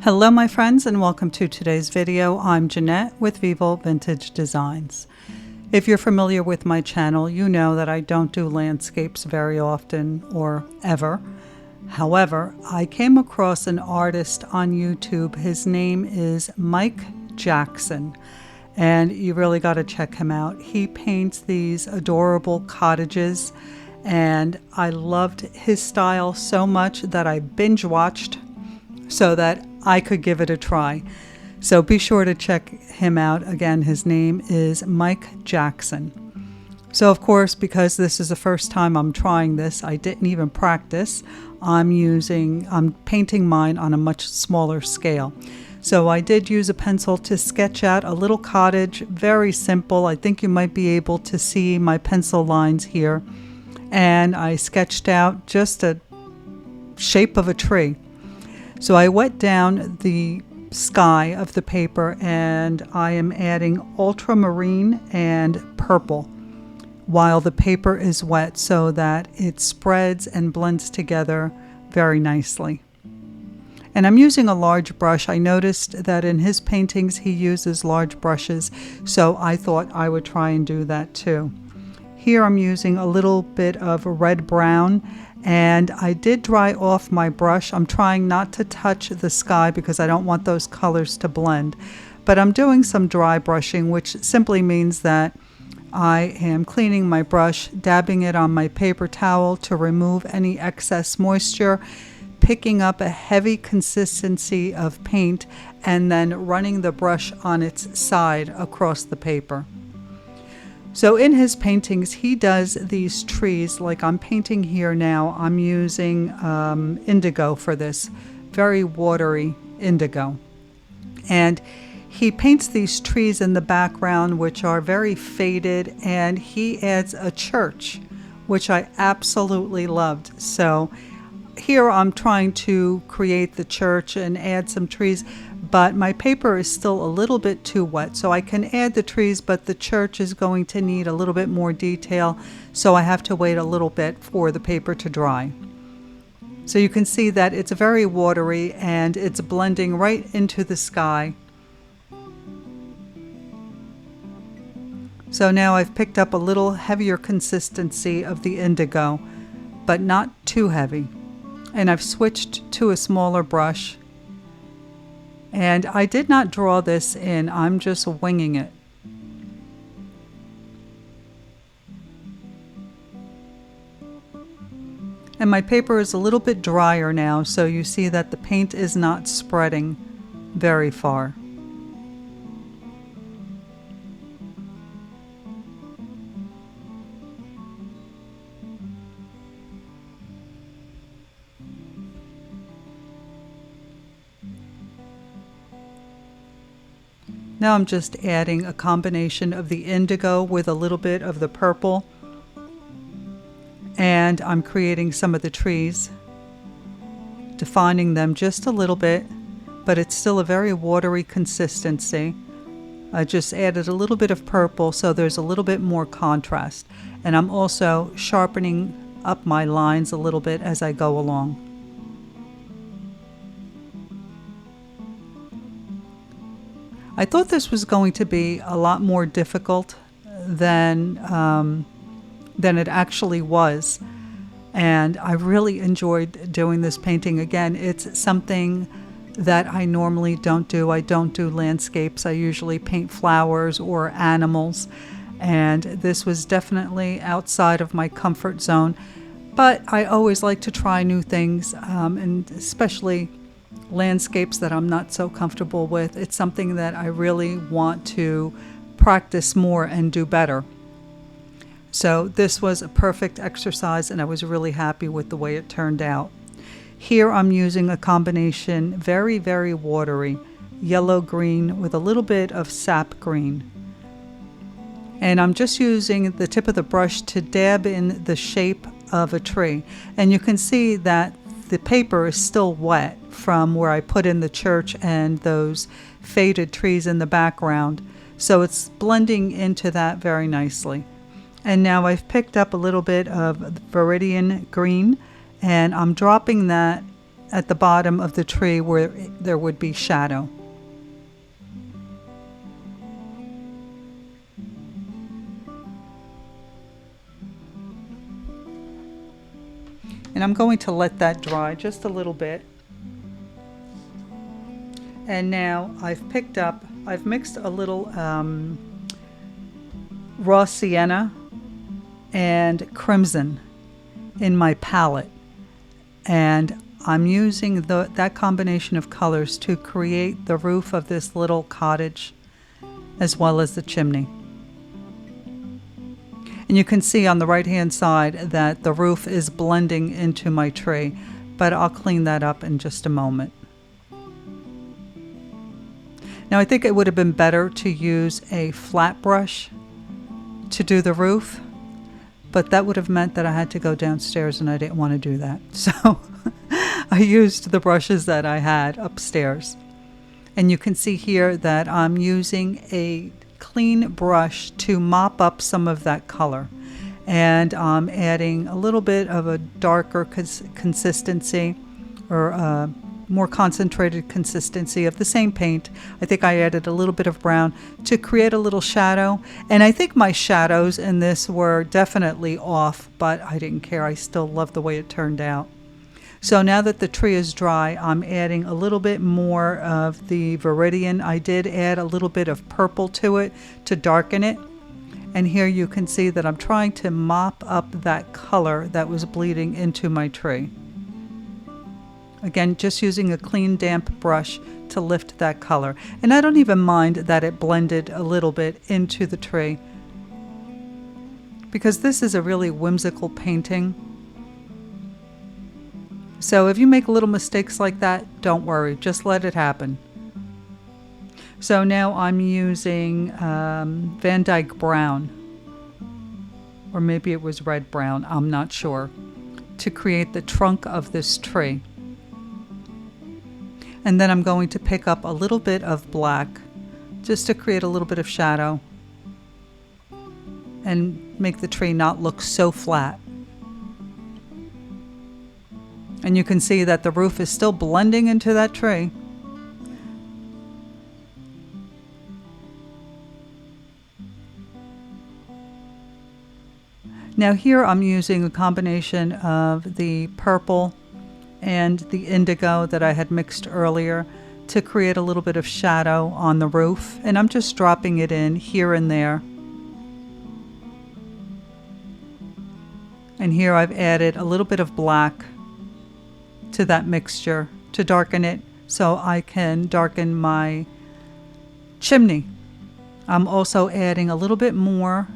Hello my friends, and welcome to today's video. I'm Jeanette with Vivo Vintage Designs. If you're familiar with my channel, you know that I don't do landscapes very often or ever. However, I came across an artist on YouTube. His name is Mike Jackson, and you really got to check him out. He paints these adorable cottages, and I loved his style so much that I binge watched so that I could give it a try. So be sure to check him out. Again, his name is Mike Jackson. So of course, because this is the first time I'm trying this, I didn't even practice. I'm painting mine on a much smaller scale. So I did use a pencil to sketch out a little cottage, very simple. I think you might be able to see my pencil lines here. And I sketched out just a shape of a tree. So I wet down the sky of the paper, and I am adding ultramarine and purple while the paper is wet so that it spreads and blends together very nicely. And I'm using a large brush. I noticed that in his paintings he uses large brushes, so I thought I would try and do that too. Here I'm using a little bit of red-brown, and I did dry off my brush. I'm trying not to touch the sky because I don't want those colors to blend. But I'm doing some dry brushing, which simply means that I am cleaning my brush, dabbing it on my paper towel to remove any excess moisture, picking up a heavy consistency of paint, and then running the brush on its side across the paper. So in his paintings, he does these trees like I'm painting here now. I'm using indigo for this, very watery indigo. And he paints these trees in the background, which are very faded, and he adds a church, which I absolutely loved. So here I'm trying to create the church and add some trees, but my paper is still a little bit too wet. So I can add the trees, but the church is going to need a little bit more detail. So I have to wait a little bit for the paper to dry. So you can see that it's very watery and it's blending right into the sky. So now I've picked up a little heavier consistency of the indigo, but not too heavy. And I've switched to a smaller brush. And I did not draw this in, I'm just winging it. And my paper is a little bit drier now, so you see that the paint is not spreading very far. Now I'm just adding a combination of the indigo with a little bit of the purple, and I'm creating some of the trees, defining them just a little bit, but it's still a very watery consistency. I just added a little bit of purple so there's a little bit more contrast, and I'm also sharpening up my lines a little bit as I go along. I thought this was going to be a lot more difficult than it actually was, and I really enjoyed doing this painting. Again, it's something that I normally don't do. I don't do landscapes. I usually paint flowers or animals, and this was definitely outside of my comfort zone, but I always like to try new things, and especially landscapes that I'm not so comfortable with. It's something that I really want to practice more and do better. So this was a perfect exercise, and I was really happy with the way it turned out. Here I'm using a combination, very, very watery, yellow-green with a little bit of sap green. And I'm just using the tip of the brush to dab in the shape of a tree. And you can see that the paper is still wet from where I put in the church and those faded trees in the background. So it's blending into that very nicely. And now I've picked up a little bit of Viridian green, and I'm dropping that at the bottom of the tree where there would be shadow. And I'm going to let that dry just a little bit. And now I've mixed a little raw sienna and crimson in my palette. And I'm using that combination of colors to create the roof of this little cottage as well as the chimney. And you can see on the right hand side that the roof is blending into my tree, but I'll clean that up in just a moment. Now I think it would have been better to use a flat brush to do the roof, but that would have meant that I had to go downstairs and I didn't want to do that. So I used the brushes that I had upstairs. And you can see here that I'm using a clean brush to mop up some of that color. And I'm adding a little bit of a darker consistency, or more concentrated consistency of the same paint. I think I added a little bit of brown to create a little shadow. And I think my shadows in this were definitely off, but I didn't care. I still love the way it turned out. So now that the tree is dry, I'm adding a little bit more of the Viridian. I did add a little bit of purple to it to darken it. And here you can see that I'm trying to mop up that color that was bleeding into my tree. Again, just using a clean, damp brush to lift that color. And I don't even mind that it blended a little bit into the tree, because this is a really whimsical painting. So if you make little mistakes like that, don't worry, just let it happen. So now I'm using Van Dyke Brown, or maybe it was red brown, I'm not sure, to create the trunk of this tree. And then I'm going to pick up a little bit of black just to create a little bit of shadow and make the tree not look so flat. And you can see that the roof is still blending into that tree. Now here I'm using a combination of the purple and the indigo that I had mixed earlier to create a little bit of shadow on the roof. And I'm just dropping it in here and there. And here I've added a little bit of black to that mixture to darken it so I can darken my chimney. I'm also adding a little bit more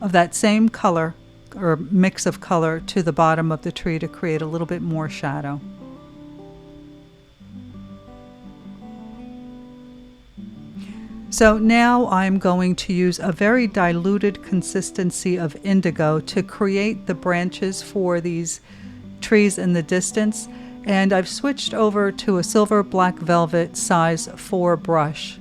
of that same color or mix of color to the bottom of the tree to create a little bit more shadow. So now I'm going to use a very diluted consistency of indigo to create the branches for these trees in the distance, and I've switched over to a silver black velvet size 4 brush,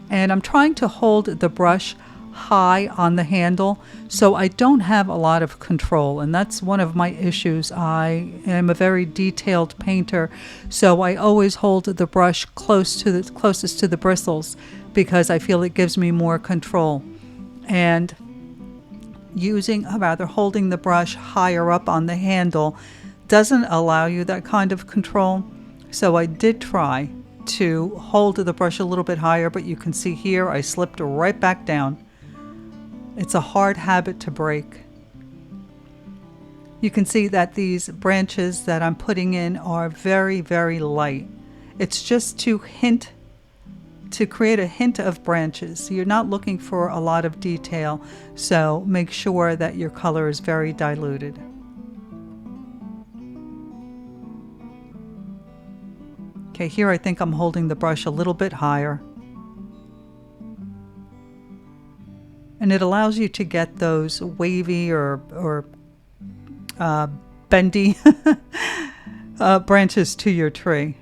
and I'm trying to hold the brush high on the handle so I don't have a lot of control, and that's one of my issues. I am a very detailed painter, so I always hold the brush closest to the bristles because I feel it gives me more control. And holding the brush higher up on the handle doesn't allow you that kind of control. So I did try to hold the brush a little bit higher, but you can see here I slipped right back down. It's a hard habit to break. You can see that these branches that I'm putting in are very, very light. It's just to create a hint of branches. You're not looking for a lot of detail, so make sure that your color is very diluted. Okay, here I think I'm holding the brush a little bit higher. And it allows you to get those wavy or bendy branches to your tree.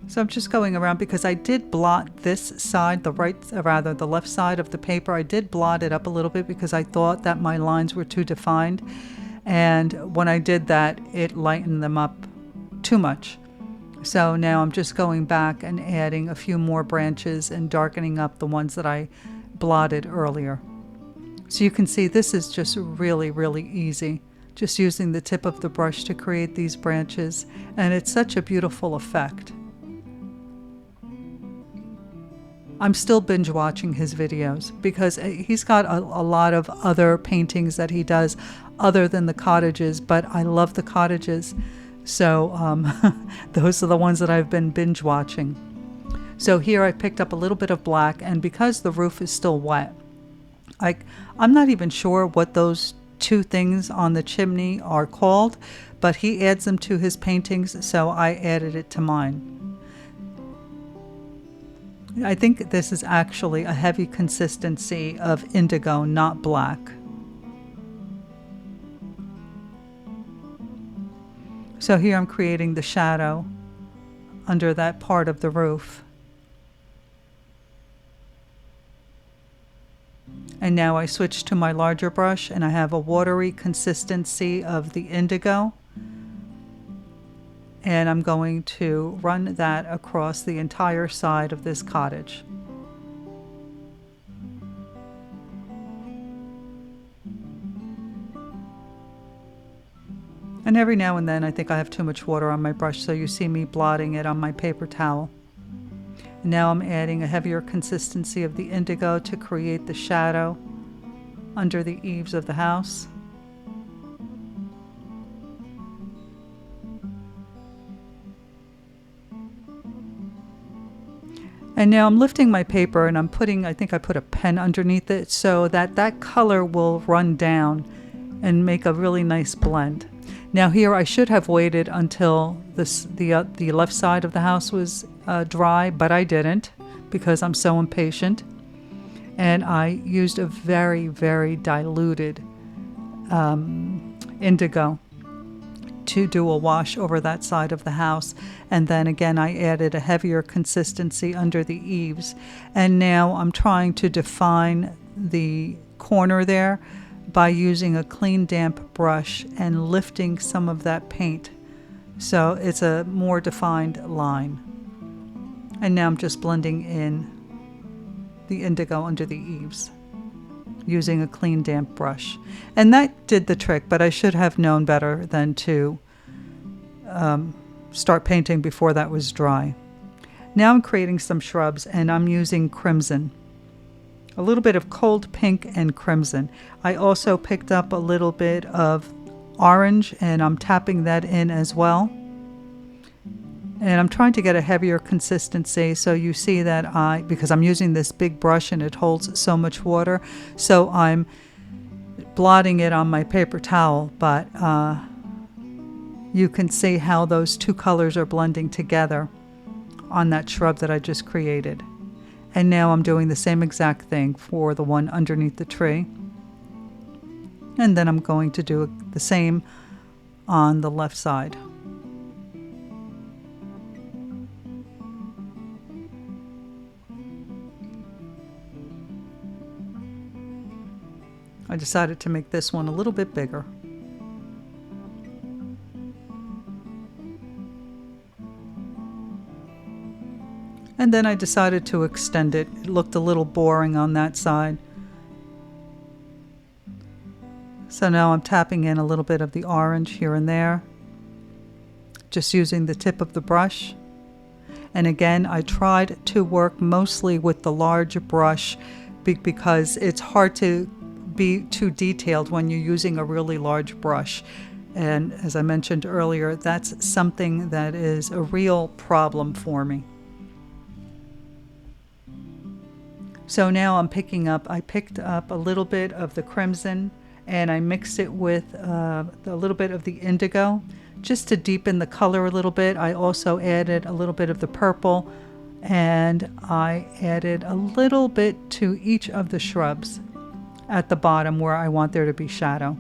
So I'm just going around because I did blot this side, the left side of the paper. I did blot it up a little bit because I thought that my lines were too defined. And when I did that, it lightened them up too much. So now I'm just going back and adding a few more branches and darkening up the ones that I blotted earlier. So you can see this is just really, really easy. Just using the tip of the brush to create these branches. And it's such a beautiful effect. I'm still binge watching his videos because he's got a lot of other paintings that he does other than the cottages, but I love the cottages. So those are the ones that I've been binge watching. So here I picked up a little bit of black, and because the roof is still wet, I'm not even sure what those two things on the chimney are called, but he adds them to his paintings, so I added it to mine. I think this is actually a heavy consistency of indigo, not black. So here I'm creating the shadow under that part of the roof. And now I switch to my larger brush and I have a watery consistency of the indigo. And I'm going to run that across the entire side of this cottage. And every now and then I think I have too much water on my brush, so you see me blotting it on my paper towel. And now I'm adding a heavier consistency of the indigo to create the shadow under the eaves of the house. And now I'm lifting my paper and I'm putting, I think I put a pen underneath it so that that color will run down and make a really nice blend. Now here I should have waited until the left side of the house was dry, but I didn't because I'm so impatient. And I used a very, very diluted indigo to do a wash over that side of the house. And then again I added a heavier consistency under the eaves. And now I'm trying to define the corner there by using a clean damp brush and lifting some of that paint so it's a more defined line. And now I'm just blending in the indigo under the eaves using a clean damp brush. And that did the trick, but I should have known better than to start painting before that was dry. Now I'm creating some shrubs and I'm using crimson. A little bit of cold pink and crimson. I also picked up a little bit of orange and I'm tapping that in as well. And I'm trying to get a heavier consistency, so you see that because I'm using this big brush and it holds so much water, so I'm blotting it on my paper towel, but you can see how those two colors are blending together on that shrub that I just created. And now I'm doing the same exact thing for the one underneath the tree. And then I'm going to do the same on the left side. I decided to make this one a little bit bigger. And then I decided to extend it. It looked a little boring on that side. So now I'm tapping in a little bit of the orange here and there, just using the tip of the brush. And again, I tried to work mostly with the large brush because it's hard to be too detailed when you're using a really large brush. And as I mentioned earlier, that's something that is a real problem for me. So now I picked up a little bit of the crimson and I mixed it with a little bit of the indigo just to deepen the color a little bit. I also added a little bit of the purple and I added a little bit to each of the shrubs at the bottom where I want there to be shadow.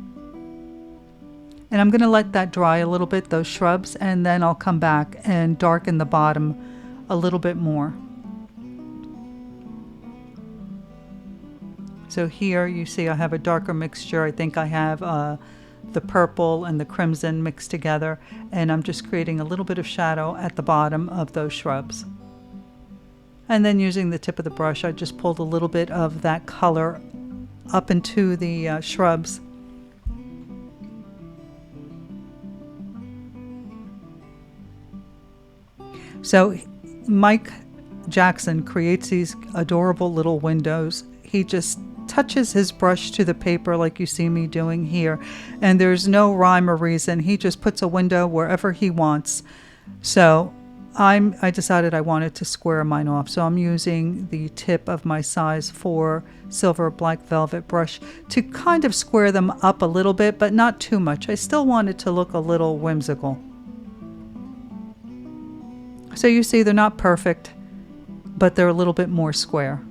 And I'm going to let that dry a little bit, those shrubs, and then I'll come back and darken the bottom a little bit more. So here you see I have a darker mixture. I think I have the purple and the crimson mixed together, and I'm just creating a little bit of shadow at the bottom of those shrubs. And then using the tip of the brush, I just pulled a little bit of that color up into the shrubs. So Mike Jackson creates these adorable little windows. He just touches his brush to the paper like you see me doing here, and there's no rhyme or reason. He just puts a window wherever he wants. So I decided I wanted to square mine off, so I'm using the tip of my size 4 silver black velvet brush to kind of square them up a little bit, but not too much. I still want it to look a little whimsical. So you see they're not perfect, but they're a little bit more square.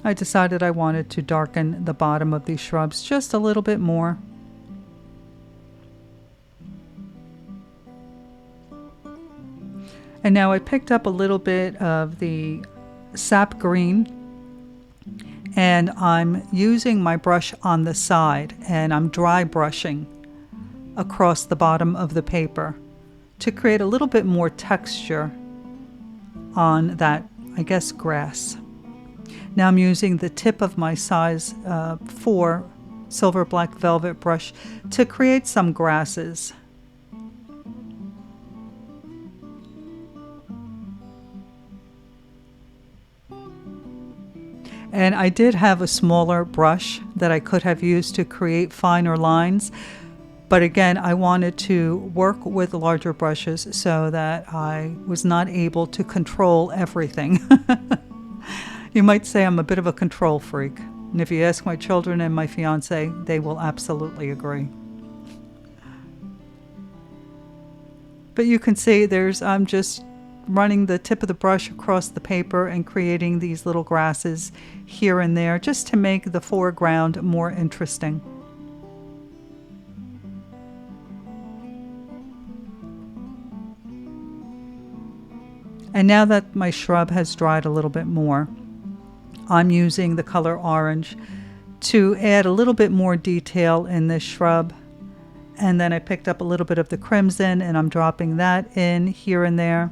I decided I wanted to darken the bottom of these shrubs just a little bit more. And now I picked up a little bit of the sap green, and I'm using my brush on the side, and I'm dry brushing across the bottom of the paper to create a little bit more texture on that, I guess, grass. Now I'm using the tip of my size 4 silver black velvet brush to create some grasses. And I did have a smaller brush that I could have used to create finer lines, but again, I wanted to work with larger brushes so that I was not able to control everything. You might say I'm a bit of a control freak, and if you ask my children and my fiance, they will absolutely agree. But you can see I'm just running the tip of the brush across the paper and creating these little grasses here and there just to make the foreground more interesting. And now that my shrub has dried a little bit more, I'm using the color orange to add a little bit more detail in this shrub. And then I picked up a little bit of the crimson and I'm dropping that in here and there.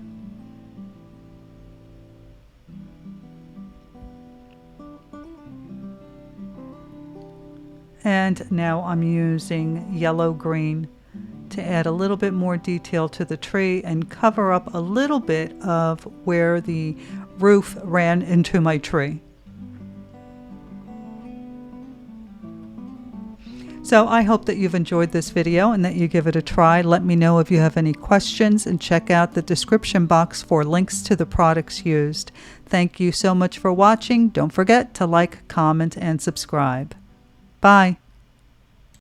And now I'm using yellow green to add a little bit more detail to the tree and cover up a little bit of where the roof ran into my tree. So I hope that you've enjoyed this video and that you give it a try. Let me know if you have any questions and check out the description box for links to the products used. Thank you so much for watching. Don't forget to like, comment, and subscribe. Bye.